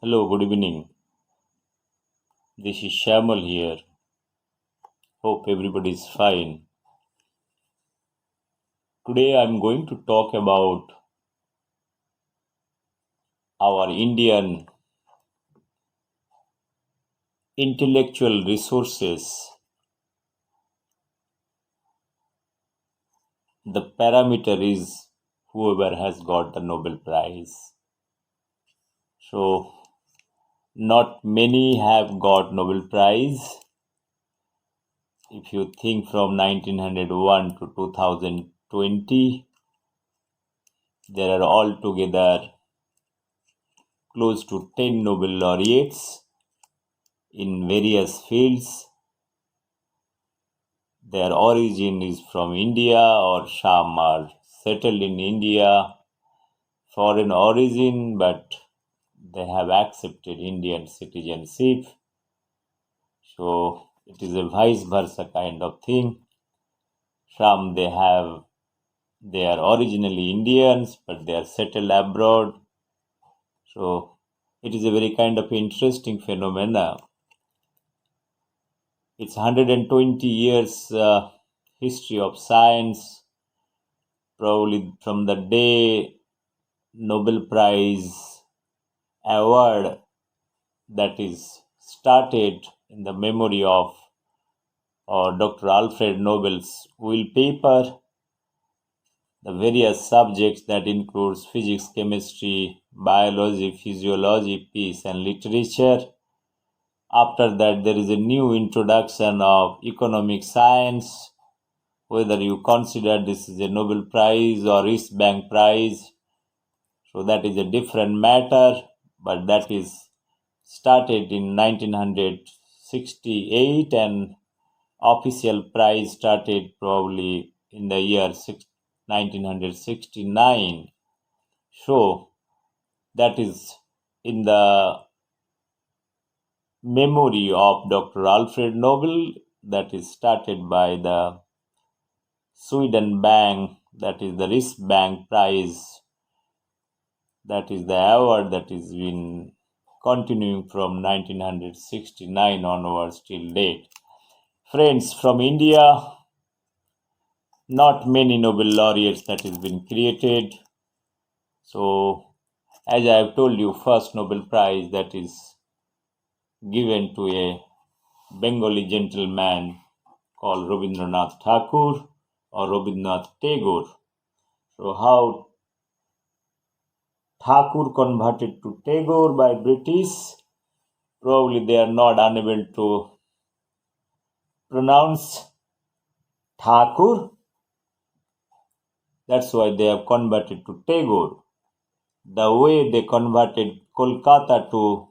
Hello, good evening. This is Shamal here. Hope everybody is fine. Today I'm going to talk about our Indian intellectual resources. The parameter is whoever has got the Nobel Prize. So, not many have got Nobel Prize. If you think from 1901 to 2020, there are altogether close to 10 Nobel laureates in various fields. Their origin is from India, or some are settled in India, foreign origin, but they have accepted Indian citizenship. So it is a vice versa kind of thing. Some they are originally Indians, but they are settled abroad. So it is a very kind of interesting phenomena. It's 120 years history of science, probably from the day Nobel Prize award that is started in the memory of Dr. Alfred Nobel's will paper, the various subjects that includes physics, chemistry, biology, physiology, peace and literature. After that, there is a new introduction of economic science, whether you consider this is a Nobel Prize or East Bank Prize. So that is a different matter, but that is started in 1968 and official prize started probably in the year 1969. So that is in the memory of Dr. Alfred Nobel, that is started by the Sweden Bank, that is the Riksbank Prize, that is the award that is been continuing from 1969 onwards till date. Friends, from India, not many Nobel laureates that has been created. So, as I have told you, first Nobel Prize that is given to a Bengali gentleman called Rabindranath Thakur or Rabindranath Tagore. So, how Thakur converted to Tagore by British, probably they are not unable to pronounce Thakur. That's why they have converted to Tagore. The way they converted Kolkata to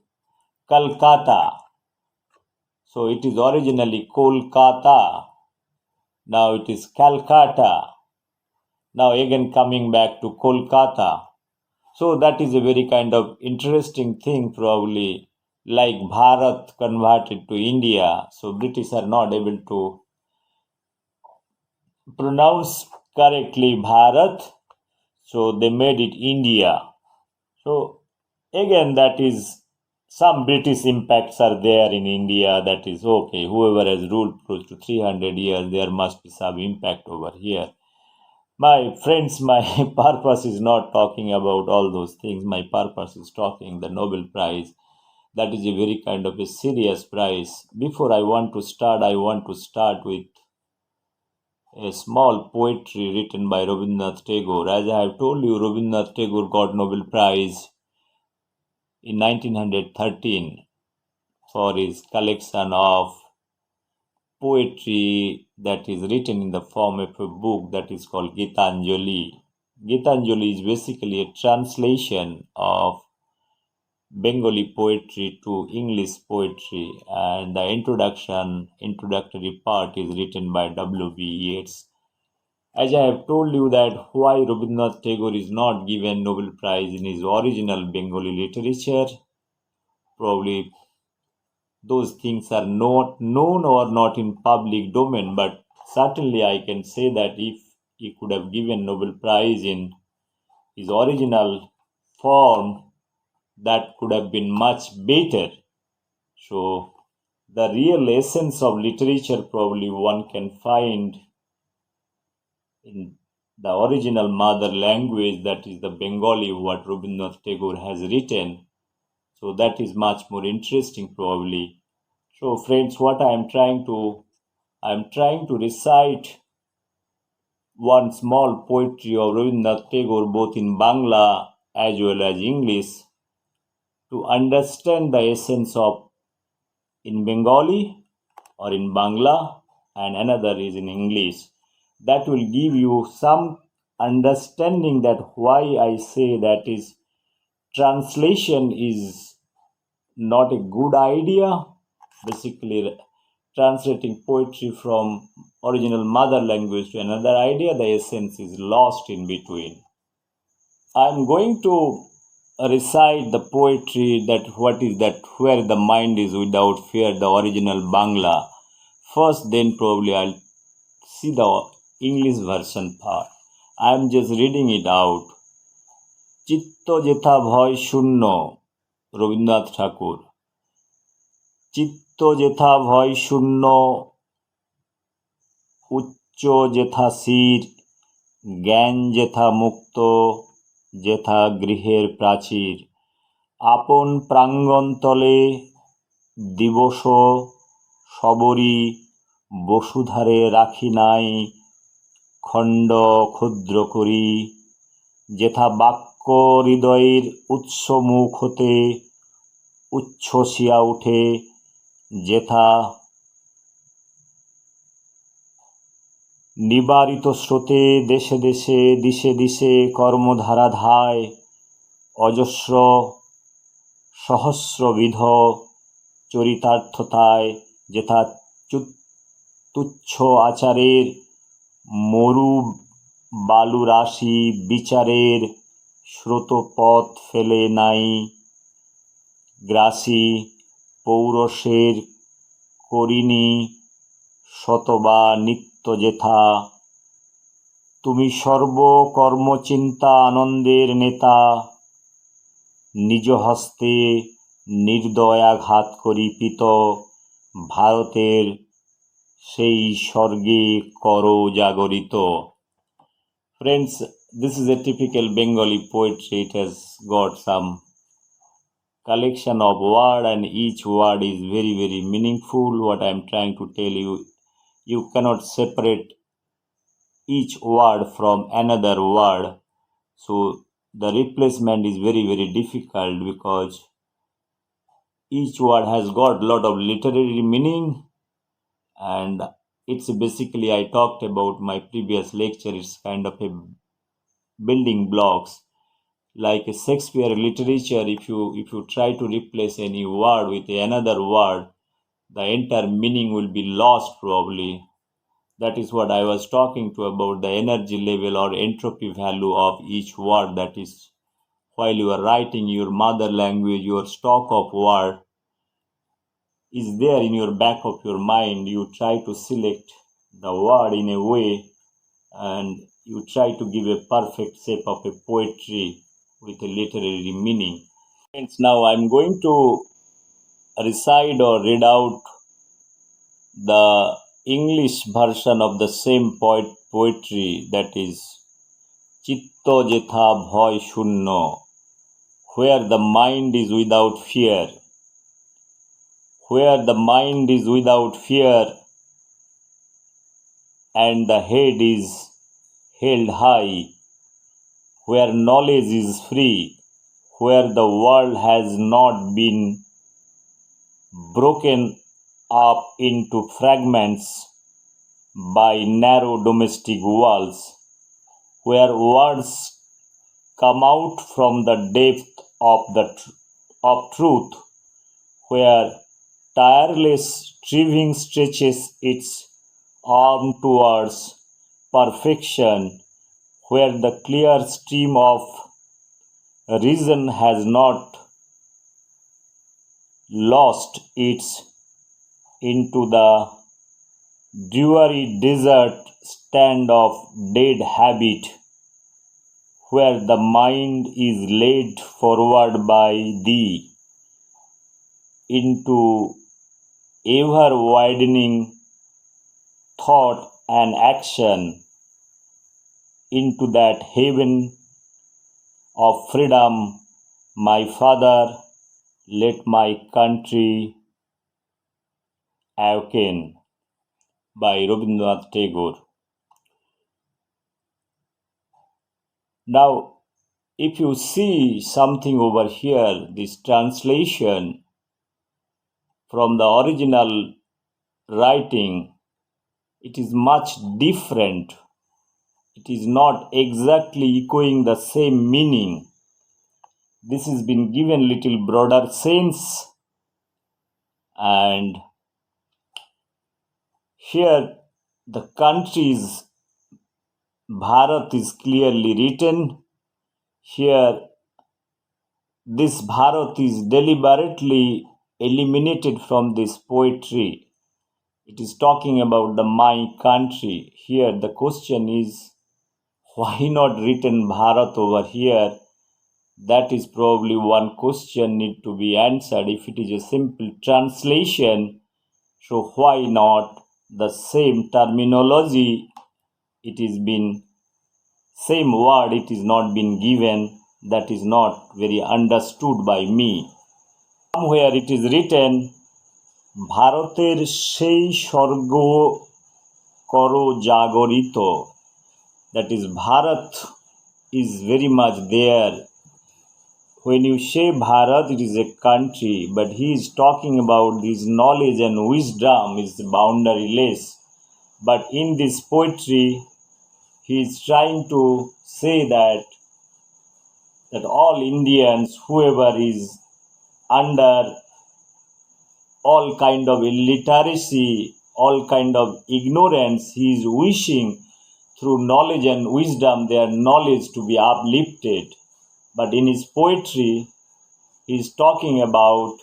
Calcutta. So it is originally Kolkata. Now it is Calcutta. Now again coming back to Kolkata. So that is a very kind of interesting thing, probably like Bharat converted to India. So British are not able to pronounce correctly Bharat. So they made it India. So again, that is some British impacts are there in India. That is okay. Whoever has ruled close to 300 years, there must be some impact over here. My friends, my purpose is not talking about all those things. My purpose is talking the Nobel Prize. That is a very kind of a serious prize. Before I want to start with a small poetry written by Rabindranath Tagore. As I have told you, Rabindranath Tagore got Nobel Prize in 1913 for his collection of poetry that is written in the form of a book that is called Gitanjali. Gitanjali is basically a translation of Bengali poetry to English poetry, and the introductory part is written by W.B. Yeats. As I have told you that why Rabindranath Tagore is not given Nobel Prize in his original Bengali literature, probably those things are not known or not in public domain, but certainly I can say that if he could have given Nobel Prize in his original form, that could have been much better. So the real essence of literature probably one can find in the original mother language, that is the Bengali, what Rabindranath Tagore has written. So that is much more interesting probably. So friends, what I am trying to recite one small poetry of Rabindranath Tagore both in Bangla as well as English to understand the essence of in Bengali or in Bangla, and another is in English. That will give you some understanding that why I say that is translation is not a good idea. Basically, translating poetry from original mother language to another idea, the essence is lost in between. I'm going to recite the poetry that what is that where the mind is without fear, the original Bangla. First, then probably I'll see the English version part. I'm just reading it out. Chitto jetha bhoy shunno, Rabindranath Tagore. Chitto jetha bhoy shunno, উচ্চ যেথা শির, জ্ঞান যেথা মুক্ত, যেথা গৃহের প্রাচীর, আপন প্রাঙ্গণতলে দিবস সবরি বসুধারে রাখি নাই খণ্ড ক্ষুদ্র করি, যেথা বাক্য হৃদয়ের উৎস মুখ হতে উচ্ছ্বসিয়া উঠে, যেথা নিবারিত স্রোতে দেশে দেশে দিশে দিশে কর্মধারা ধায়, অজস্র সহস্রবিধ চরিতার্থতায়, যেথা তুচ্ছ আচারের মরু বালুরাশি বিচারের স্রোতপথ ফেলে নাই গ্রাসী, পৌরষের করিনি শতবা নিত্য যেথা, তুমি সর্বকর্মচিন্তা আনন্দের নেতা, নিজ হস্তে নির্দয়াঘাত করি পিত, ভারতের সেই স্বর্গে করো জাগরিত. Friends, this is a typical Bengali poetry. It has got some collection of word and each word is very, very meaningful. What I am trying to tell you, you cannot separate each word from another word. So the replacement is very, very difficult because each word has got a lot of literary meaning, and it's basically, I talked about my previous lecture, it's kind of a building blocks. Like a Shakespeare literature, if you try to replace any word with another word, the entire meaning will be lost probably. That is what I was talking to about the energy level or entropy value of each word. That is, while you are writing your mother language, your stock of word is there in your back of your mind. You try to select the word in a way and you try to give a perfect shape of a poetry with a literary meaning. Friends, now I'm going to recite or read out the English version of the same poetry, that is Chitto jetha bhoy shunno, where the mind is without fear. Where the mind is without fear and the head is held high, where knowledge is free, where the world has not been broken up into fragments by narrow domestic walls, where words come out from the depth of truth, where tireless striving stretches its arm towards perfection, where the clear stream of reason has not lost its into the dreary desert stand of dead habit, where the mind is led forward by thee into ever-widening thought and action, into that heaven of freedom. My Father, let my country awaken, by Rabindranath Tagore. Now, if you see something over here, this translation from the original writing, it is much different. It is not exactly echoing the same meaning. This has been given little broader sense, and here the country's Bharat is clearly written. Here this Bharat is deliberately eliminated from this poetry. It is talking about the my country. Here the question is, why not written Bharat over here? That is probably one question need to be answered. If it is a simple translation, so why not the same terminology? It is been same word, it is not been given. That is not very understood by me. Somewhere it is written, ভারতের সেই স্বর্গ করো জাগরিত. That is, Bharat is very much there. When you say Bharat, it is a country, but he is talking about this knowledge and wisdom is boundaryless. But in this poetry, he is trying to say that all Indians, whoever is under all kind of illiteracy, all kind of ignorance, he is wishing through knowledge and wisdom their knowledge to be uplifted. But in his poetry, he is talking about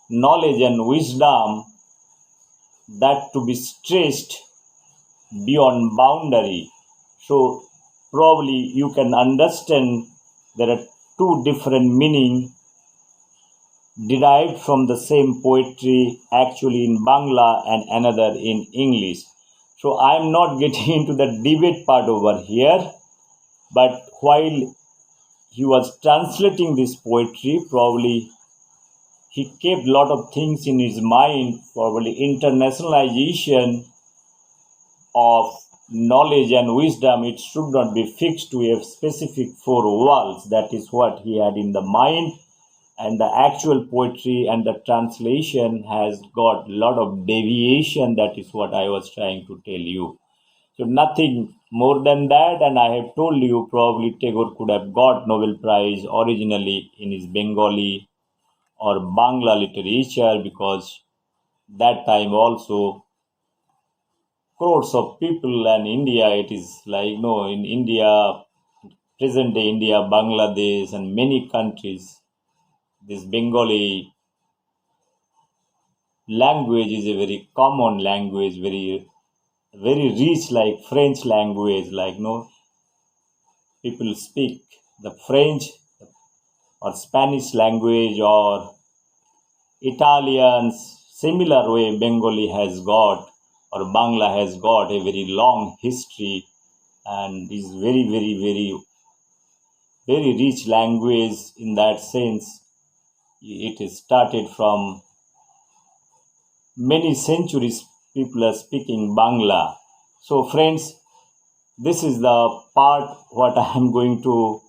knowledge and wisdom that to be stretched beyond boundary. So probably you can understand there are two different meanings derived from the same poetry, actually in Bangla and another in English. So I am not getting into the debate part over here, but while he was translating this poetry, probably he kept a lot of things in his mind, probably internationalization of knowledge and wisdom. It should not be fixed to a specific four walls. That is what he had in the mind. And the actual poetry and the translation has got a lot of deviation. That is what I was trying to tell you. So nothing more than that. And I have told you probably Tagore could have got Nobel Prize originally in his Bengali or Bangla literature, because that time also crores of people, and India, it is like, no, in India, present day India, Bangladesh and many countries, this Bengali language is a very common language, very rich, like French language, like, no, people speak the French or Spanish language or Italians. Similar way Bengali has got, or Bangla has got, a very long history and is very rich language in that sense. It is started from many centuries people are speaking Bangla. So friends, this is the part what I am going to,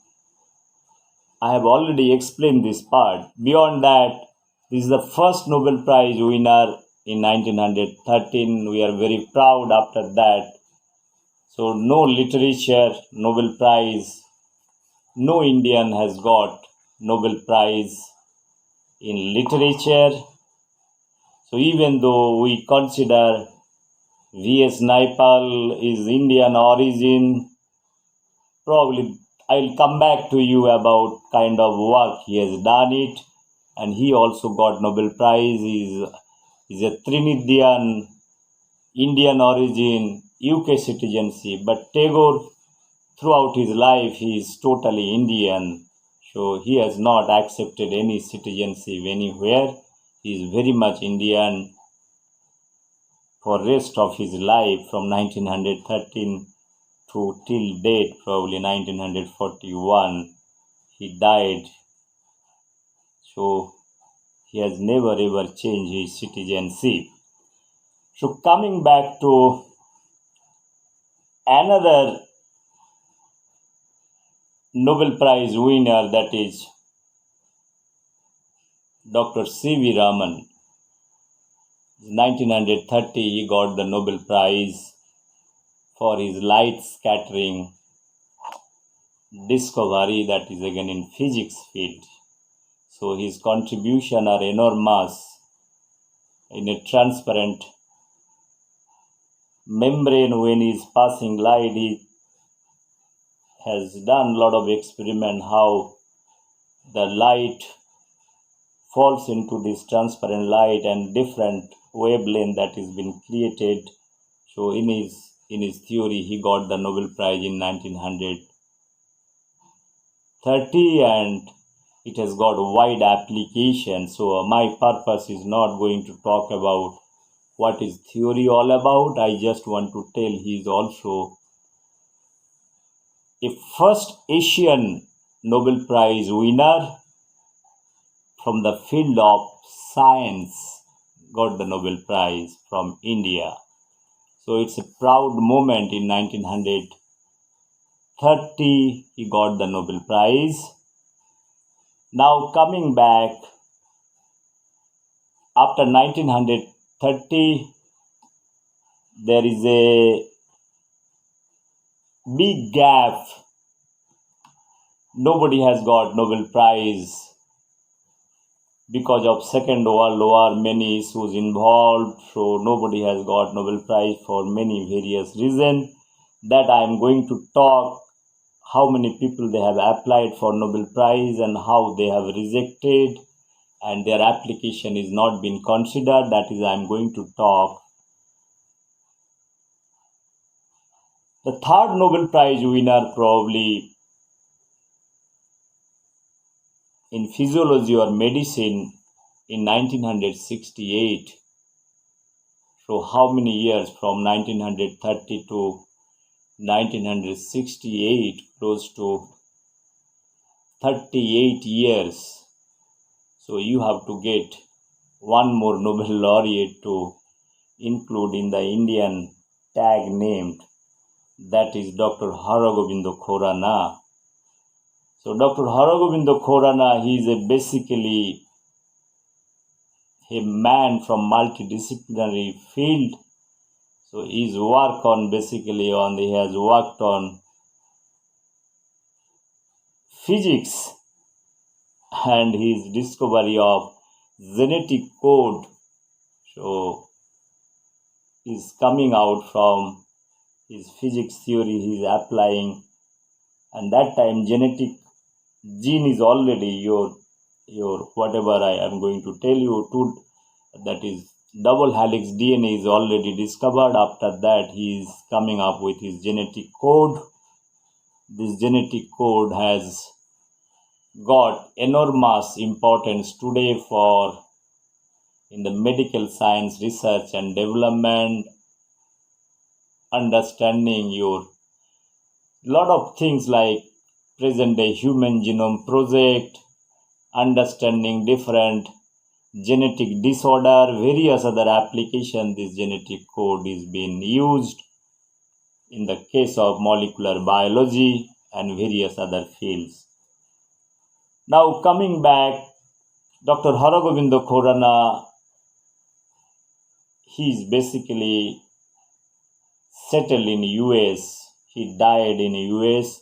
I have already explained this part. Beyond that, this is the first Nobel Prize winner in 1913. We are very proud after that. So no literature Nobel Prize, no Indian has got Nobel Prize in literature. So even though we consider V.S. Nypal is Indian origin, probably I'll come back to you about kind of work he has done it, and he also got Nobel Prize. Is a Trinidadian Indian origin, UK citizenship. But Tagore throughout his life he is totally Indian. So he has not accepted any citizenship anywhere. He is very much Indian for rest of his life from 1913 to till date, probably 1941. He died. So he has never ever changed his citizenship. So coming back to another Nobel Prize winner, that is Dr. C.V. Raman. 1930 he got the Nobel Prize for his light scattering discovery, that is again in physics field. So his contribution are enormous. In a transparent membrane, when he is passing light, he has done a lot of experiment how the light falls into this transparent light and different wavelength that has been created. So in his theory, he got the Nobel Prize in 1930, and it has got wide application. So my purpose is not going to talk about what is theory all about. I just want to tell he is also a first Asian Nobel Prize winner from the field of science, got the Nobel Prize from India. So it's a proud moment. In 1930 he got the Nobel Prize. Now coming back, after 1930 there is a big gap. Nobody has got Nobel Prize because of Second World War, many issues involved. So nobody has got Nobel Prize for many various reasons. That I am going to talk how many people they have applied for Nobel Prize and how they have rejected and their application is not been considered. That is, I am going to talk. The third Nobel Prize winner, probably in physiology or medicine, in 1968. So how many years from 1930 to 1968? Close to 38 years. So you have to get one more Nobel laureate to include in the Indian tag named, that is Dr. Haragobindo Khorana. So Dr. Haragobindo Khorana, he is basically a man from multidisciplinary field. So his work on he has worked on physics and his discovery of genetic code. So is coming out from his physics theory he is applying, and that time genetic gene is already your whatever I am going to tell you to, that is double helix DNA is already discovered. After that he is coming up with his genetic code. This genetic code has got enormous importance today for in the medical science research and development, understanding your lot of things like present day human genome project, understanding different genetic disorder, various other applications. This genetic code is being used in the case of molecular biology and various other fields. Now coming back, Dr. Haragobindo Khorana, he is basically settled in US. He died in US,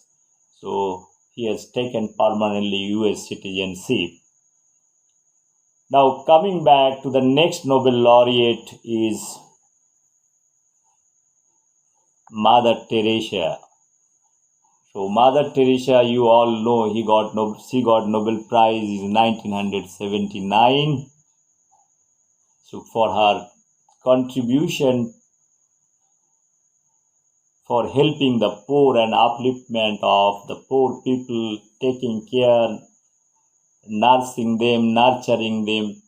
so he has taken permanently US citizenship. Now coming back to the next Nobel laureate is Mother Teresa. So Mother Teresa, you all know she got Nobel Prize in 1979. So for her contribution for helping the poor and upliftment of the poor people, taking care, nursing them, nurturing them.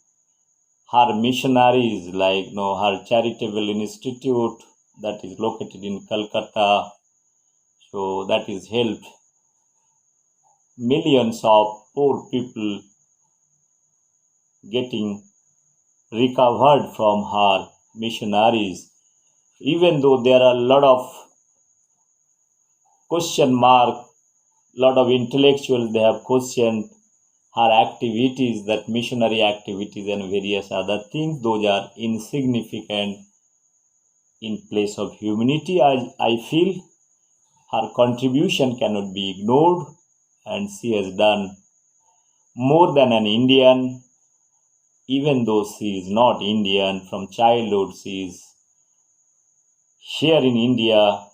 Her missionaries, like her charitable institute that is located in Calcutta, so that is helped millions of poor people getting recovered from her missionaries. Even though there are a lot of question mark, lot of intellectuals, they have questioned her activities, that missionary activities and various other things, those are insignificant in place of humanity. I feel her contribution cannot be ignored, and she has done more than an Indian, even though she is not Indian. From childhood, she is here in India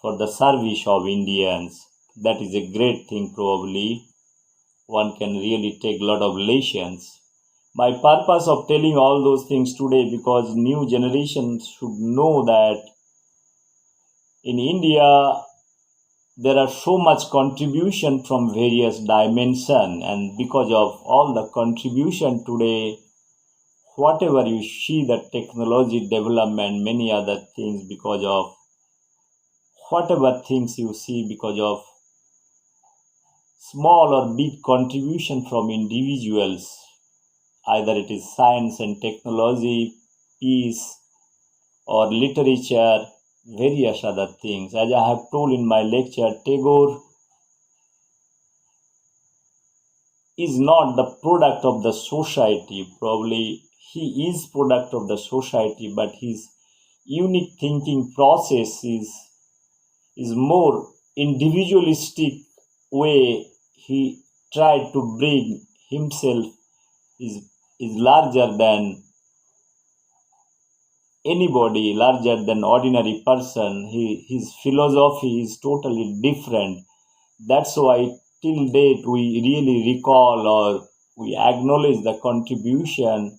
for the service of Indians. That is a great thing, probably. One can really take a lot of lessons. My purpose of telling all those things today, because new generations should know that in India there are so much contribution from various dimensions, and because of all the contribution today, whatever you see, the technology development, many other things, because of whatever things you see, because of small or big contribution from individuals, either it is science and technology, peace, or literature, various other things. As I have told in my lecture, Tagore is not the product of the society. Probably he is product of the society, but his unique thinking process is more individualistic way. He tried to bring himself is larger than anybody, larger than ordinary person. His philosophy is totally different. That's why till date we really recall or we acknowledge the contribution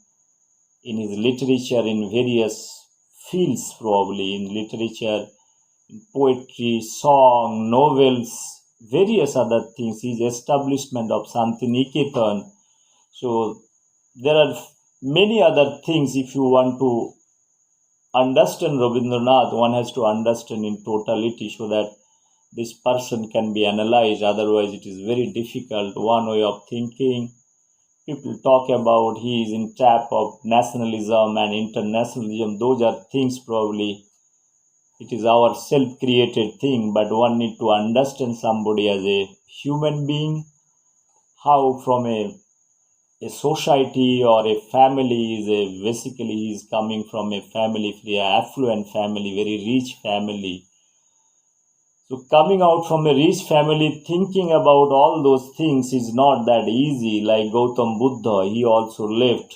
in his literature in various fields, probably in literature, in poetry, song, novels, various other things, his establishment of Santiniketan. So there are many other things. If you want to understand Rabindranath, one has to understand in totality so that this person can be analyzed. Otherwise, it is very difficult. One way of thinking. People talk about he is in trap of nationalism and internationalism. Those are things, probably it is our self-created thing, but one need to understand somebody as a human being, how from a society or a family is basically he is coming from a family, affluent family, very rich family. So coming out from a rich family, thinking about all those things is not that easy. Like Gautam Buddha, he also left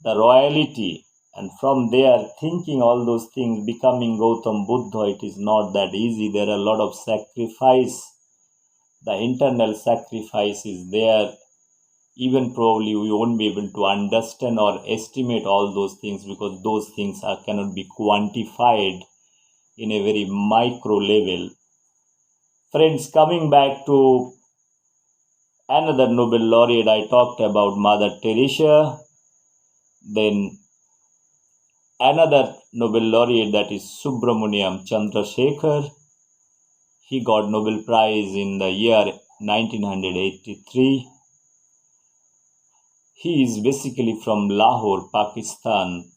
the royalty, and from there thinking all those things, becoming Gautam Buddha, it is not that easy. There are a lot of sacrifice. The internal sacrifice is there. Even probably we won't be able to understand or estimate all those things, because those things cannot be quantified in a very micro level. Friends, coming back to another Nobel laureate, I talked about Mother Teresa. Then another Nobel laureate, that is Subramaniam Chandrasekhar. He got Nobel Prize in the year 1983. He is basically from Lahore, Pakistan.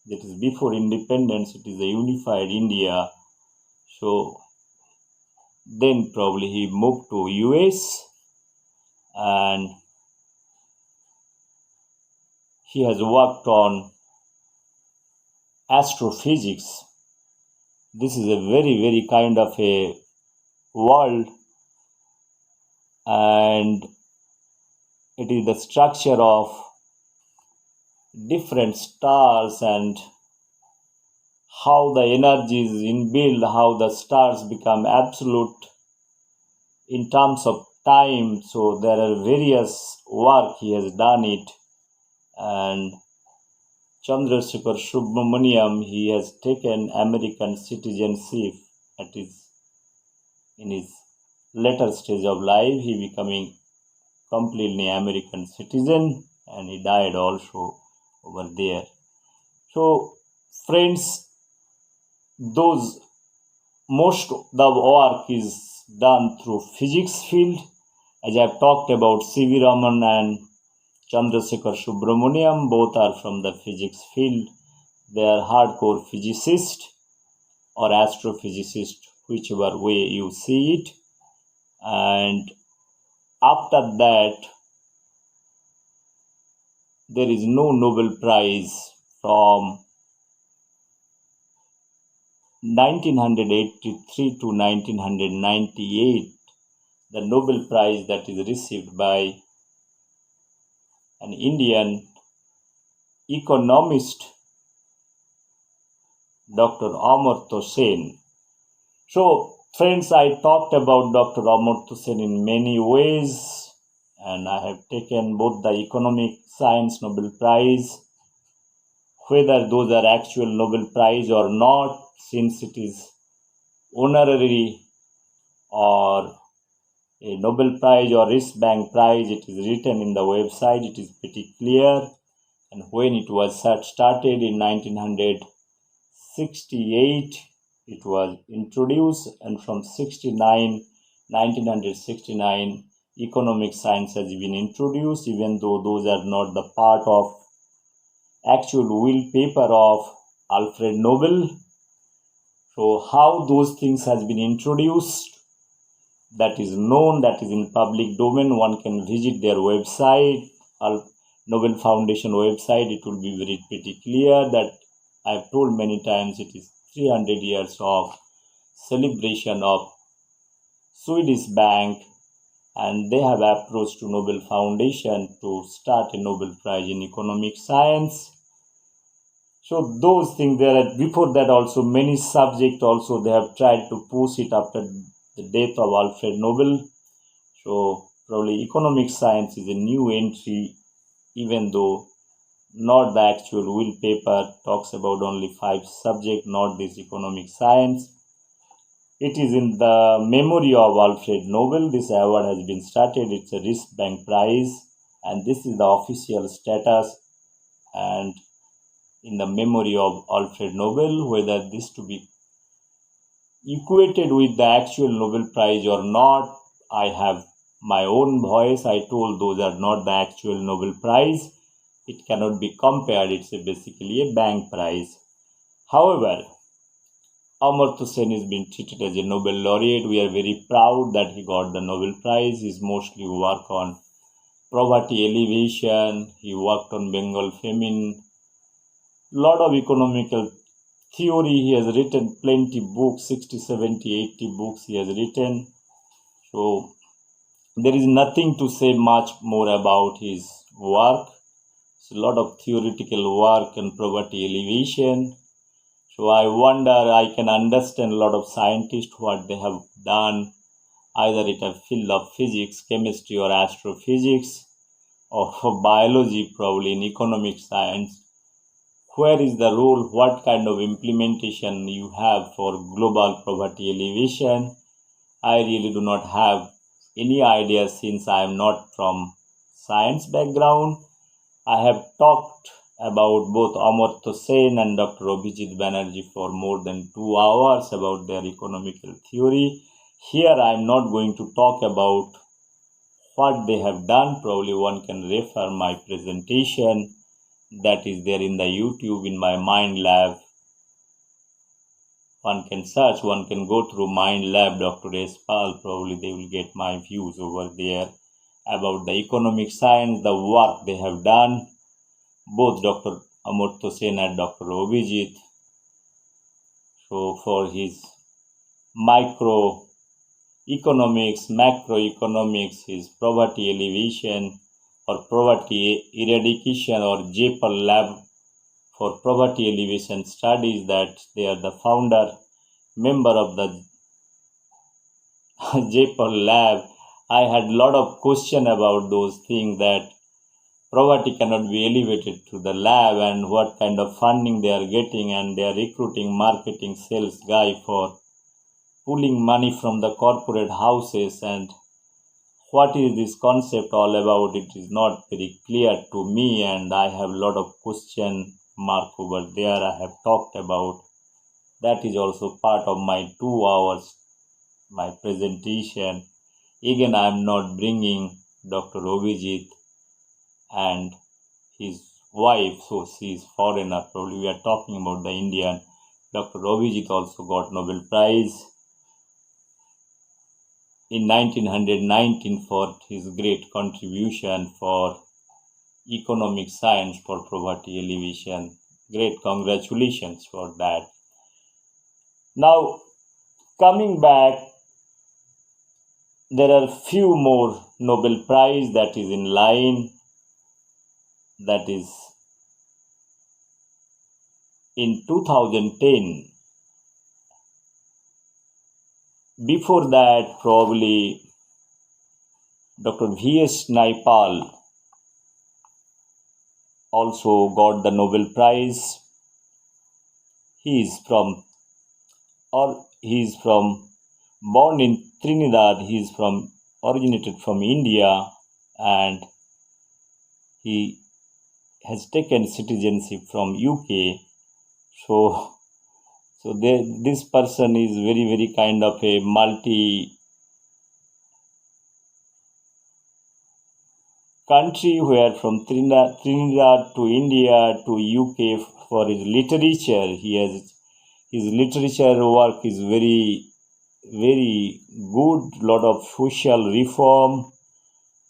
That is before independence, it is a unified India. So then probably he moved to US, and he has worked on astrophysics. This is a very, very kind of a world, and it is the structure of different stars and how the energy is inbuilt, how the stars become absolute in terms of time. So there are various work he has done it, and Chandrasekhar Subramaniam, he has taken American citizenship in his later stage of life. He becoming completely American citizen, and he died also over there. So, friends, those most of the work is done through physics field. As I've talked about, C.V. Raman and Chandrasekhar Subramaniam, both are from the physics field. They are hardcore physicists or astrophysicists, whichever way you see it. And after that, there is no Nobel Prize from 1983 to 1998. The Nobel Prize that is received by an Indian economist, Dr. Amartya Sen. So, friends, I talked about Dr. Amartya Sen in many ways, and I have taken both the Economic Science Nobel Prize, whether those are actual Nobel Prize or not, since it is honorary or a Nobel Prize or Bank Prize, it is written in the website, it is pretty clear. And when it was started in 1968, it was introduced, and from 1969, economic science has been introduced, even though those are not the part of actual will paper of Alfred Nobel. So how those things has been introduced, that is known, that is in public domain. One can visit their website, Nobel Foundation website. It will be very pretty clear that I've told many times it is 300 years of celebration of Swedish Bank, and they have approached to Nobel Foundation to start a Nobel Prize in economic science. So those things there are, before that also many subjects also they have tried to push it after the death of Alfred Nobel. So probably economic science is a new entry, even though not the actual will paper talks about only 5 subjects, not this economic science. It is in the memory of Alfred Nobel. This award has been started. It's a Bank Prize, and this is the official status, and in the memory of Alfred Nobel. Whether this to be equated with the actual Nobel Prize or not, I have my own voice. I told those are not the actual Nobel Prize. It cannot be compared. It's basically a bank prize. However, Amartya Sen is being treated as a Nobel laureate. We are very proud that he got the Nobel Prize. He's mostly work on poverty alleviation. He worked on Bengal famine. Lot of economical theory. He has written plenty books, 60, 70, 80 books he has written. So there is nothing to say much more about his work. It's a lot of theoretical work on poverty alleviation. So I wonder, I can understand a lot of scientists what they have done, either in a field of physics, chemistry or astrophysics, or for biology, probably in economic science. Where is the role, what kind of implementation you have for global poverty alleviation? I really do not have any idea since I am not from science background. I have talked about both Amartya Sen and Dr. Abhijit Banerjee for more than 2 hours about their economical theory. Here I am not going to talk about what they have done. Probably one can refer my presentation that is there in the YouTube in my MindLab. One can search, one can go through MindLab, Dr. Nypal. Probably they will get my views over there about the economic science, the work they have done, both Dr. Amartya Sen and Dr. Abhijit. So for his microeconomics, macroeconomics, his poverty alleviation or poverty eradication or Nypal lab for poverty alleviation studies, that they are the founder member of the Nypal lab. I had a lot of question about those things, that poverty cannot be elevated to the lab, and what kind of funding they are getting, and they are recruiting marketing sales guy for pulling money from the corporate houses, and what is this concept all about? It is not very clear to me, and I have a lot of question mark over there. I have talked about that is also part of my 2 hours my presentation. Again, I am not bringing Dr. Obijit and his wife, so she is foreigner. Probably we are talking about the Indian. Dr. Obijit also got Nobel Prize in 1919 for his great contribution for economic science for poverty alleviation. Great congratulations for that. Now, coming back, there are few more Nobel Prize that is in line. That is in 2010. Before that, probably Dr. V.S. Nypal also got the Nobel Prize. He is from born in Trinidad. He is originated from India, and he has taken citizenship from UK. So this person is very, very kind of a country where from Trinidad to India to UK for his literature. His literature work is very, very good. Lot of social reform,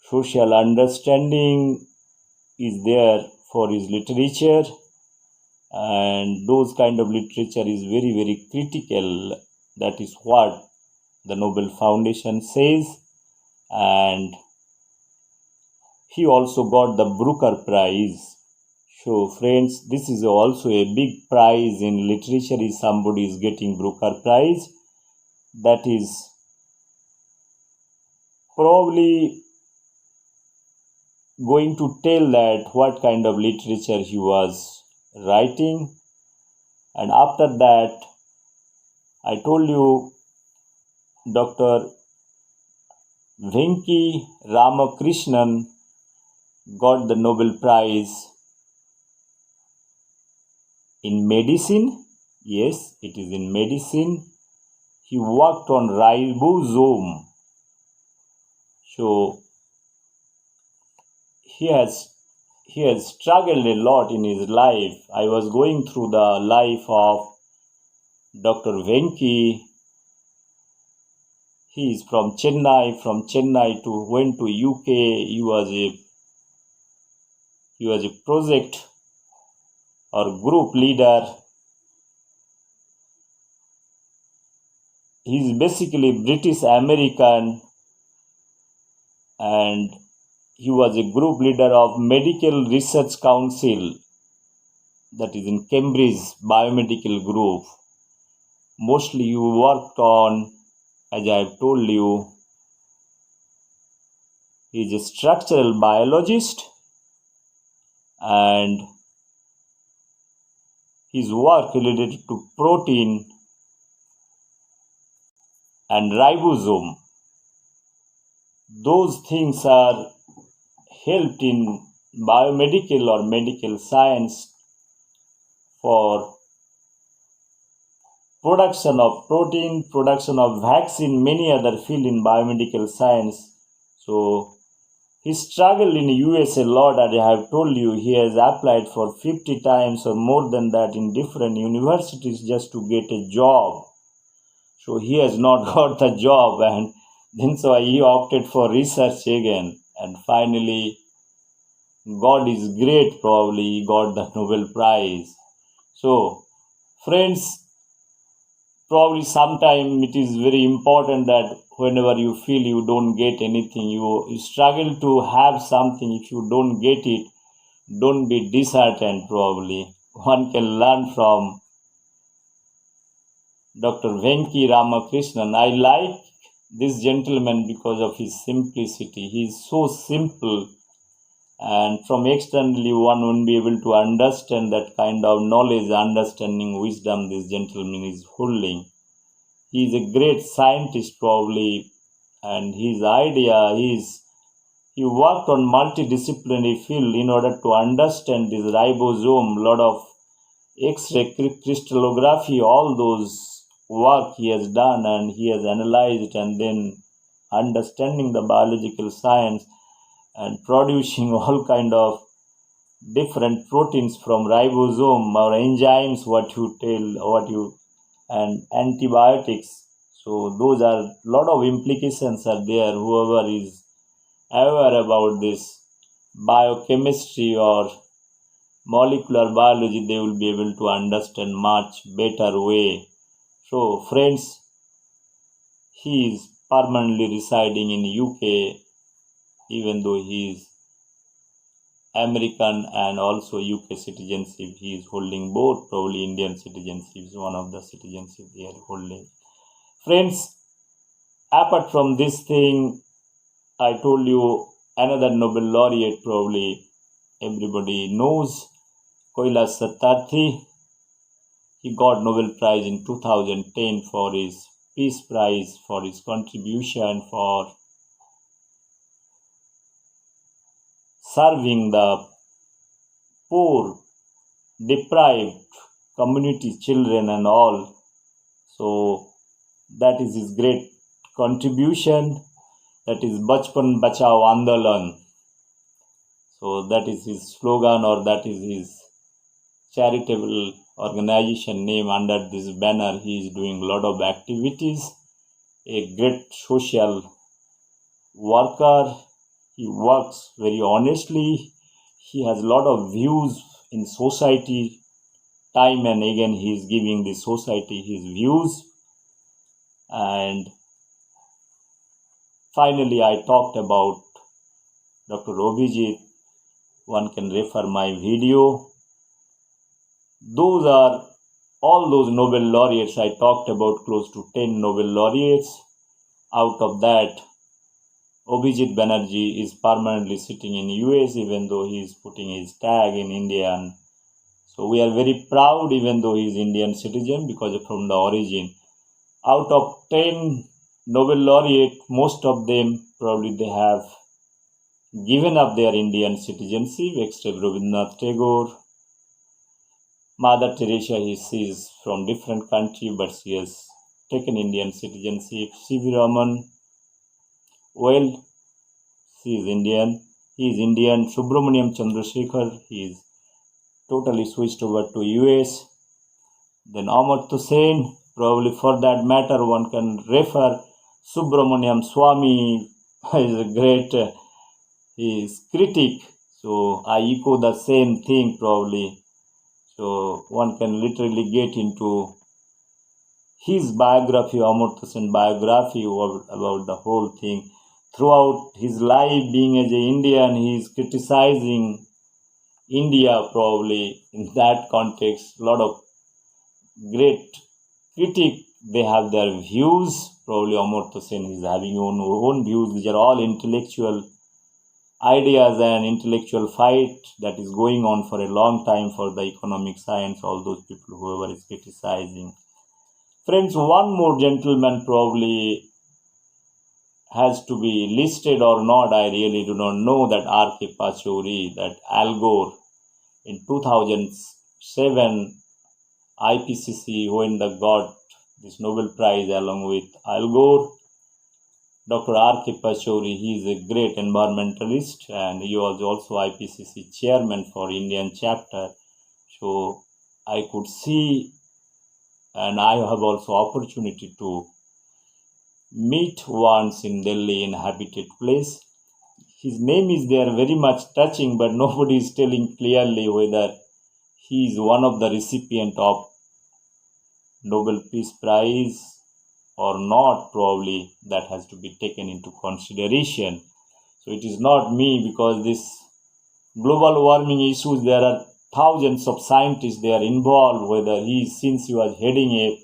social understanding is there for his literature, and those kind of literature is very, very critical. That is what the Nobel Foundation says, and he also got the Booker Prize. So friends, this is also a big prize in literature. If somebody is getting Booker Prize, that is probably going to tell that what kind of literature he was writing. And after that, I told you Dr. Venki Ramakrishnan got the Nobel Prize in medicine. Yes, it is in medicine. He worked on ribosome. So he has struggled a lot in his life. I was going through the life of Dr. Venki. He is from Chennai. From Chennai went to UK. He was a project or group leader. He is basically British American, and he was a group leader of Medical Research Council, that is in Cambridge Biomedical Group. Mostly he worked on, as I have told you, he is a structural biologist, and his work related to protein and ribosome. Those things are helped in biomedical or medical science for production of protein, production of vaccine, many other field in biomedical science. So he struggled in US a lot, and I have told you he has applied for 50 times or more than that in different universities just to get a job. So he has not got the job, and then so he opted for research again, and finally God is great, probably he got the Nobel Prize. So friends, probably sometime it is very important that whenever you feel you don't get anything, you struggle to have something, if you don't get it, don't be disheartened. Probably one can learn from Dr. Venki Ramakrishnan. I like this gentleman because of his simplicity. He is so simple And from externally, one won't be able to understand that kind of knowledge, understanding, wisdom this gentleman is holding. He is a great scientist, probably, and his idea is he worked on multidisciplinary field in order to understand this ribosome, lot of X-ray crystallography, all those work he has done and he has analyzed, and then understanding the biological science and producing all kind of different proteins from ribosome or enzymes, and antibiotics. So those are lot of implications are there. Whoever is aware about this biochemistry or molecular biology, they will be able to understand much better way. So friends, he is permanently residing in UK, even though he is American and also UK citizenship. He is holding both, probably Indian citizenship is one of the citizenship they are holding. Friends, apart from this thing, I told you another Nobel laureate, probably everybody knows, Kailash Satyarthi. He got Nobel Prize in 2010 for his Peace Prize for his contribution for serving the poor, deprived community, children and all. So that is his great contribution. That is Bachpan Bachao Andolan. So that is his slogan, or that is his charitable organization name. Under this banner, he is doing a lot of activities. A great social worker. He works very honestly. He has a lot of views in society. Time and again, he is giving the society his views. And finally, I talked about Dr. Abhijit. One can refer my video. Those are all those Nobel laureates. I talked about close to 10 Nobel laureates. Out of that, Abhijit Banerjee is permanently sitting in US, even though he is putting his tag in India. And so we are very proud, even though he is Indian citizen, because from the origin. Out of 10 Nobel laureate, most of them probably they have given up their Indian citizenship, except Rabindranath Tagore. Mother Teresa, she is from different country, but she has taken Indian citizenship. C.V. Raman, well, she is Indian. He is Indian. Subramaniam Chandrasekhar, he is totally switched over to US. Then Amartya Sen, probably for that matter, one can refer Subramaniam Swamy is a great he is critic. So I echo the same thing probably. So one can literally get into his biography, Amartya Sen biography about the whole thing. Throughout his life being as an Indian, he is criticizing India probably in that context. A lot of great critic, they have their views. Probably Amartya Sen is having own views. These are all intellectual ideas and intellectual fight that is going on for a long time for the economic science, all those people, whoever is criticizing. Friends, one more gentleman probably has to be listed or not, I really do not know, that R.K. Pachauri, that Al Gore. In 2007, IPCC, when they got this Nobel Prize along with Al Gore, Dr. R.K. Pachauri, he is a great environmentalist, and he was also IPCC chairman for Indian chapter. So I could see, and I have also opportunity to meet once in Delhi in Habitat Place. His name is there very much touching, but nobody is telling clearly whether he is one of the recipient of Nobel Peace Prize or not. Probably that has to be taken into consideration. So it is not me, because this global warming issues, there are thousands of scientists they are involved, whether since he was heading a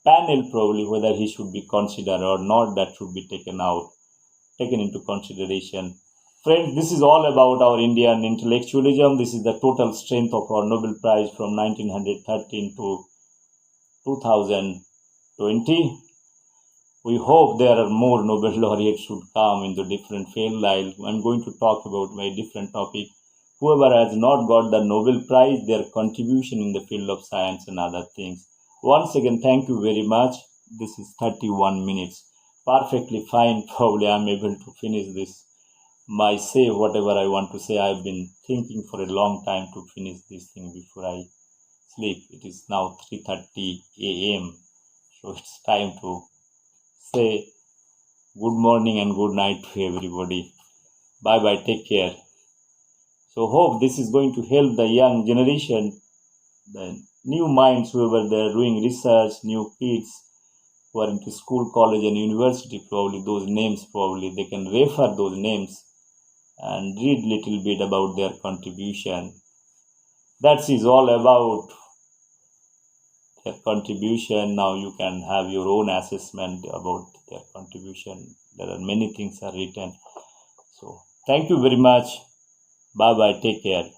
panel, probably whether he should be considered or not, that should be taken into consideration. Friends, this is all about our Indian intellectualism. This is the total strength of our Nobel Prize from 1913 to 2020. We hope there are more Nobel laureates should come in the different field. I'm going to talk about my different topic. Whoever has not got the Nobel Prize, their contribution in the field of science and other things. Once again, thank you very much. This is 31 minutes. Perfectly fine. Probably I'm able to finish this. Say whatever I want to say. I've been thinking for a long time to finish this thing before I sleep. It is now 3:30 a.m. So it's time to say good morning and good night to everybody. Bye bye. Take care. So hope this is going to help the young generation, the new minds, whoever they're doing research, new kids who are into school, college, and university. Probably those names. Probably they can refer those names and read little bit about their contribution. That is all about their contribution. Now you can have your own assessment about their contribution. There are many things are written. So thank you very much. Bye bye. Take care.